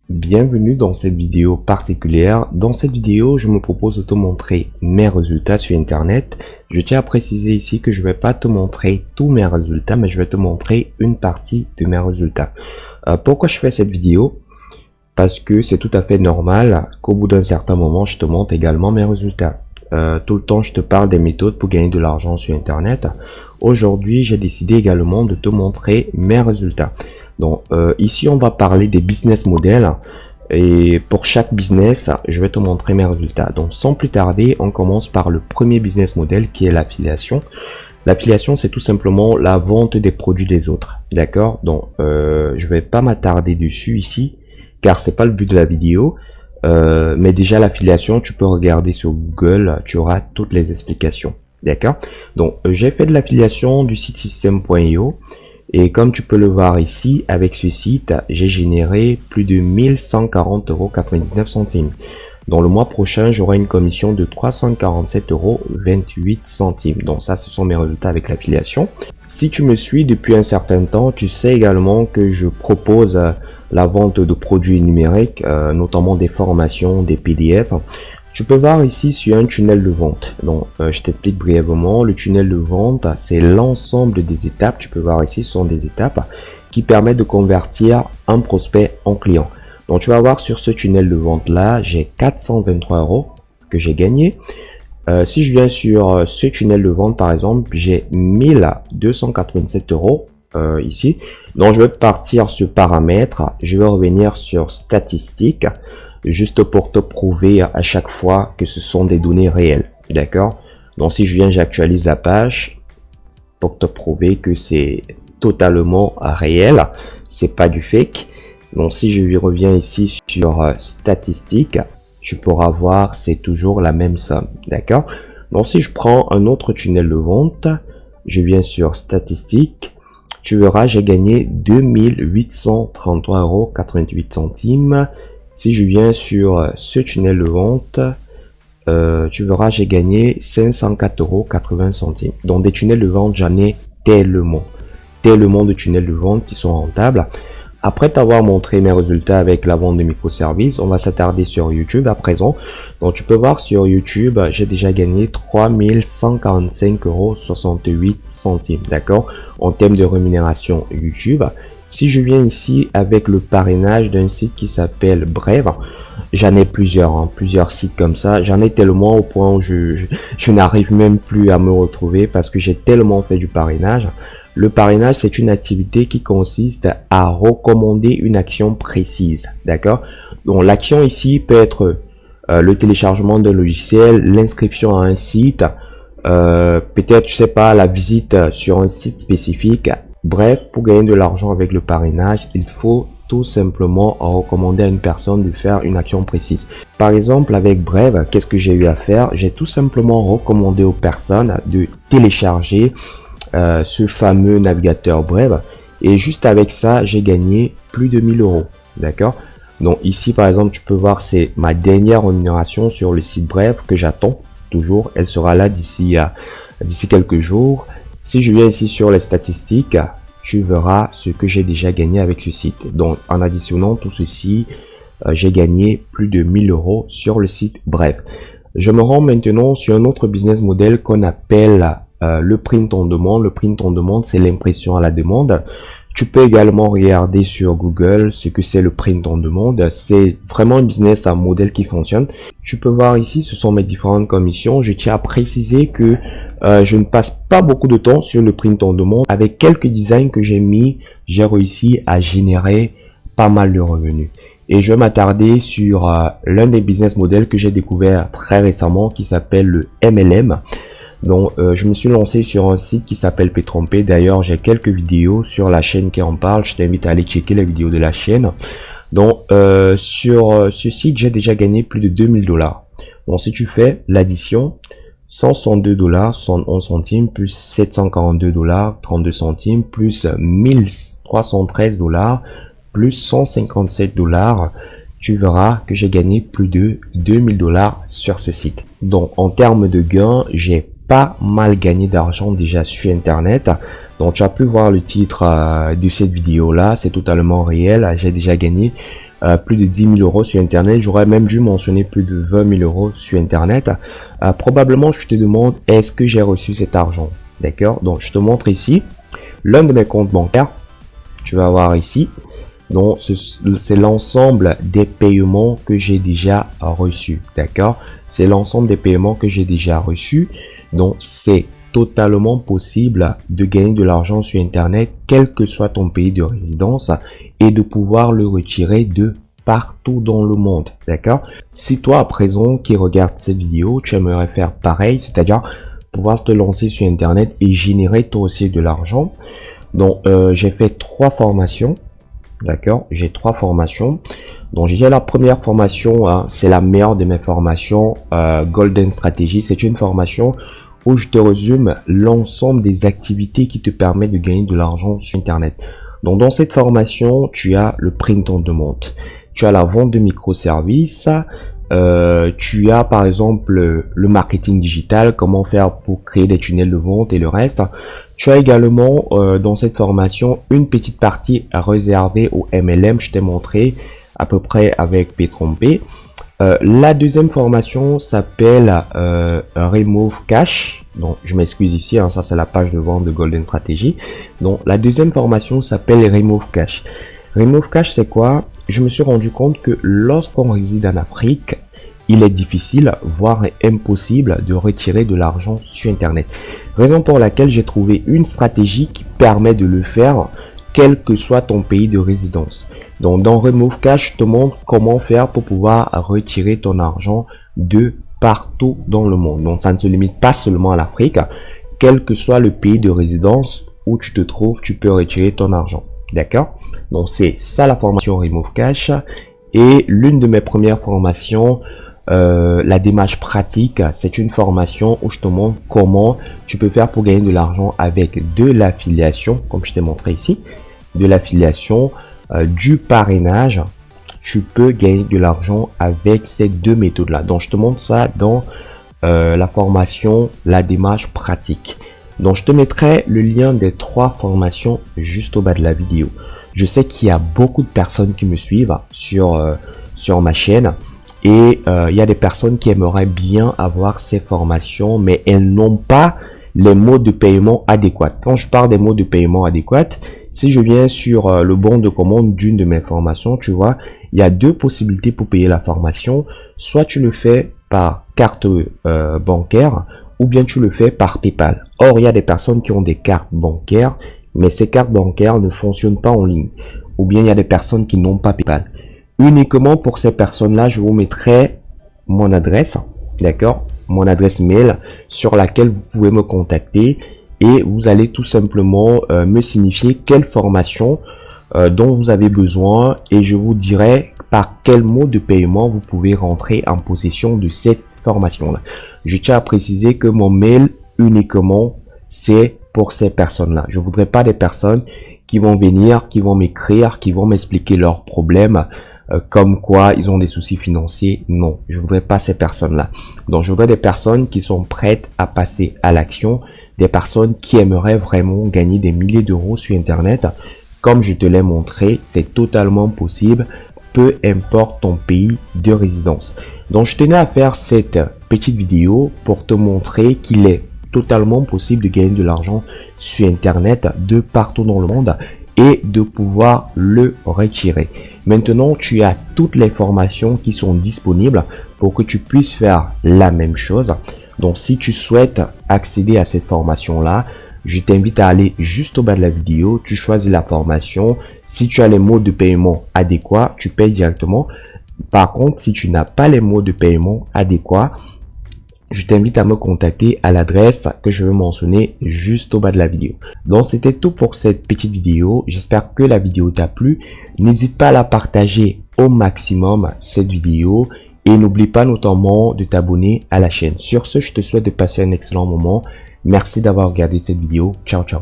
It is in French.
Bienvenue dans cette vidéo particulière. Dans cette vidéo, je me propose de te montrer mes résultats sur Internet. Je tiens à préciser ici que je vais pas te montrer tous mes résultats, mais je vais te montrer une partie de mes résultats. Pourquoi je fais cette vidéo? Parce que c'est tout à fait normal qu'au bout d'un certain moment, je te montre également mes résultats. Tout le temps, je te parle des méthodes pour gagner de l'argent sur Internet. Aujourd'hui, j'ai décidé également de te montrer mes résultats. Donc ici on va parler des business models et pour chaque business je vais te montrer mes résultats. Donc sans plus tarder, on commence par le premier business model qui est l'affiliation. L'affiliation, c'est tout simplement la vente des produits des autres, d'accord? Donc je vais pas m'attarder dessus ici car c'est pas le but de la vidéo, mais déjà l'affiliation, tu peux regarder sur Google, tu auras toutes les explications, d'accord? Donc j'ai fait de l'affiliation du site système.io. Et comme tu peux le voir ici, avec ce site, j'ai généré plus de 1140,99 €. Dans le mois prochain, j'aurai une commission de 347,28 €. Donc ça, ce sont mes résultats avec l'affiliation. Si tu me suis depuis un certain temps, tu sais également que je propose la vente de produits numériques, notamment des formations, des PDF. Tu peux voir ici sur un tunnel de vente. Donc, je t'explique brièvement. Le tunnel de vente, c'est l'ensemble des étapes. Tu peux voir ici, ce sont des étapes qui permettent de convertir un prospect en client. Donc, tu vas voir sur ce tunnel de vente là, j'ai 423 € que j'ai gagné. Si je viens sur ce tunnel de vente, par exemple, j'ai 1287 € ici. Donc, je vais partir sur paramètres. Je vais revenir sur statistiques. Juste pour te prouver à chaque fois que ce sont des données réelles, d'accord? Donc si je viens, j'actualise la page pour te prouver que c'est totalement réel, c'est pas du fake. Donc si je reviens ici sur statistiques, tu pourras voir c'est toujours la même somme, d'accord? Donc si je prends un autre tunnel de vente, je viens sur statistiques, tu verras j'ai gagné 2833,88 €. Si je viens sur ce tunnel de vente, tu verras j'ai gagné 504,80 €. Donc des tunnels de vente, j'en ai tellement de tunnels de vente qui sont rentables. Après t'avoir montré mes résultats avec la vente de microservices, on va s'attarder sur YouTube à présent. Donc tu peux voir sur YouTube, j'ai déjà gagné 3145,68 €, d'accord, en termes de rémunération YouTube. Si je viens ici avec le parrainage d'un site qui s'appelle Brave, j'en ai plusieurs sites comme ça. J'en ai tellement au point où je n'arrive même plus à me retrouver parce que j'ai tellement fait du parrainage. Le parrainage, c'est une activité qui consiste à recommander une action précise, d'accord? Donc l'action ici peut être le téléchargement d'un logiciel, l'inscription à un site, peut-être, je sais pas, la visite sur un site spécifique. Bref, pour gagner de l'argent avec le parrainage, il faut tout simplement recommander à une personne de faire une action précise. Par exemple, avec Brave, qu'est-ce que j'ai eu à faire? J'ai tout simplement recommandé aux personnes de télécharger ce fameux navigateur Brave. Et juste avec ça, j'ai gagné plus de 1000 €. D'accord? Donc ici, par exemple, tu peux voir, c'est ma dernière rémunération sur le site Brave que j'attends toujours. Elle sera là d'ici quelques jours. Si je viens ici sur les statistiques, tu verras ce que j'ai déjà gagné avec ce site. Donc, en additionnant tout ceci, j'ai gagné plus de 1000 € sur le site. Bref, je me rends maintenant sur un autre business model qu'on appelle le print on demande. Le print on demande, c'est l'impression à la demande. Tu peux également regarder sur Google ce que c'est le print on demande. C'est vraiment un business, un modèle qui fonctionne. Tu peux voir ici, ce sont mes différentes commissions. Je tiens à préciser que je ne passe pas beaucoup de temps sur le print on demande. Avec quelques designs que j'ai mis, j'ai réussi à générer pas mal de revenus. Et je vais m'attarder sur l'un des business models que j'ai découvert très récemment qui s'appelle le MLM. Donc je me suis lancé sur un site qui s'appelle Pétrompé. D'ailleurs, j'ai quelques vidéos sur la chaîne qui en parlent. Je t'invite à aller checker les vidéos de la chaîne. Donc sur ce site, j'ai déjà gagné plus de 2000 $. Donc si tu fais l'addition, 162 $ 71 centimes plus 742 $ 32 centimes plus 1313 $ plus 157 $, tu verras que j'ai gagné plus de 2000 $ sur ce site. Donc en termes de gains, j'ai pas mal gagné d'argent déjà sur Internet. Donc tu as pu voir le titre de cette vidéo là, c'est totalement réel. J'ai déjà gagné plus de 10 000 euros sur Internet. J'aurais même dû mentionner plus de 20 000 euros sur Internet. Probablement, je te demande, est-ce que j'ai reçu cet argent? D'accord? Donc, je te montre ici l'un de mes comptes bancaires. Tu vas voir ici. Donc, c'est l'ensemble des paiements que j'ai déjà reçus. D'accord? C'est l'ensemble des paiements que j'ai déjà reçus. Donc, c'est totalement possible de gagner de l'argent sur Internet, quel que soit ton pays de résidence, et de pouvoir le retirer de partout dans le monde. D'accord? Si toi, à présent, qui regarde cette vidéo, tu aimerais faire pareil, c'est-à-dire pouvoir te lancer sur Internet et générer toi aussi de l'argent. Donc, j'ai fait 3 formations. D'accord? J'ai 3 formations. Donc, j'ai la première formation, hein, c'est la meilleure de mes formations, Golden Strategy. C'est une formation où je te résume l'ensemble des activités qui te permettent de gagner de l'argent sur Internet. Donc, dans cette formation, tu as le print on demand, tu as la vente de microservices, tu as par exemple le marketing digital, comment faire pour créer des tunnels de vente et le reste. Tu as également dans cette formation une petite partie réservée au MLM, je t'ai montré à peu près avec P-Trompé. La deuxième formation s'appelle Remove Cash. Donc, je m'excuse ici, hein, ça c'est la page de vente de Golden Strategy. Donc, la deuxième formation s'appelle Remove Cash. Remove Cash, c'est quoi? Je me suis rendu compte que lorsqu'on réside en Afrique, il est difficile, voire impossible de retirer de l'argent sur Internet. Raison pour laquelle j'ai trouvé une stratégie qui permet de le faire, quel que soit ton pays de résidence. Donc, dans Remove Cash, je te montre comment faire pour pouvoir retirer ton argent de partout dans le monde. Donc, ça ne se limite pas seulement à l'Afrique. Quel que soit le pays de résidence où tu te trouves, tu peux retirer ton argent. D'accord? Donc, c'est ça la formation Remove Cash. Et l'une de mes premières formations, la démarche pratique, c'est une formation où je te montre comment tu peux faire pour gagner de l'argent avec de l'affiliation, comme je t'ai montré ici, de l'affiliation, du parrainage. Tu peux gagner de l'argent avec ces deux méthodes-là. Donc, je te montre ça dans la formation, la démarche pratique. Donc, je te mettrai le lien des 3 formations juste au bas de la vidéo. Je sais qu'il y a beaucoup de personnes qui me suivent sur ma chaîne et il y a des personnes qui aimeraient bien avoir ces formations, mais elles n'ont pas les modes de paiement adéquats. Quand je parle des modes de paiement adéquats, si je viens sur le bon de commande d'une de mes formations, tu vois, il y a 2 possibilités pour payer la formation. Soit tu le fais par carte bancaire ou bien tu le fais par PayPal. Or, il y a des personnes qui ont des cartes bancaires, mais ces cartes bancaires ne fonctionnent pas en ligne. Ou bien il y a des personnes qui n'ont pas PayPal. Uniquement pour ces personnes-là, je vous mettrai mon adresse, d'accord, mon adresse mail sur laquelle vous pouvez me contacter et vous allez tout simplement me signifier quelle formation dont vous avez besoin et je vous dirai par quel mode de paiement vous pouvez rentrer en possession de cette formation-là. Je tiens à préciser que mon mail uniquement c'est pour ces personnes-là. Je voudrais pas des personnes qui vont venir, qui vont m'écrire, qui vont m'expliquer leurs problèmes, comme quoi ils ont des soucis financiers. Non, je voudrais pas ces personnes-là. Donc, je voudrais des personnes qui sont prêtes à passer à l'action, des personnes qui aimeraient vraiment gagner des milliers d'euros sur Internet. Comme je te l'ai montré, c'est totalement possible, peu importe ton pays de résidence. Donc, je tenais à faire cette petite vidéo pour te montrer qu'il est totalement possible de gagner de l'argent sur Internet de partout dans le monde et de pouvoir le retirer. Maintenant, tu as toutes les formations qui sont disponibles pour que tu puisses faire la même chose. Donc, si tu souhaites accéder à cette formation-là, je t'invite à aller juste au bas de la vidéo. Tu choisis la formation. Si tu as les modes de paiement adéquats, tu payes directement. Par contre, si tu n'as pas les modes de paiement adéquats, je t'invite à me contacter à l'adresse que je vais mentionner juste au bas de la vidéo. Donc, c'était tout pour cette petite vidéo. J'espère que la vidéo t'a plu. N'hésite pas à la partager au maximum, cette vidéo. Et n'oublie pas notamment de t'abonner à la chaîne. Sur ce, je te souhaite de passer un excellent moment. Merci d'avoir regardé cette vidéo. Ciao, ciao.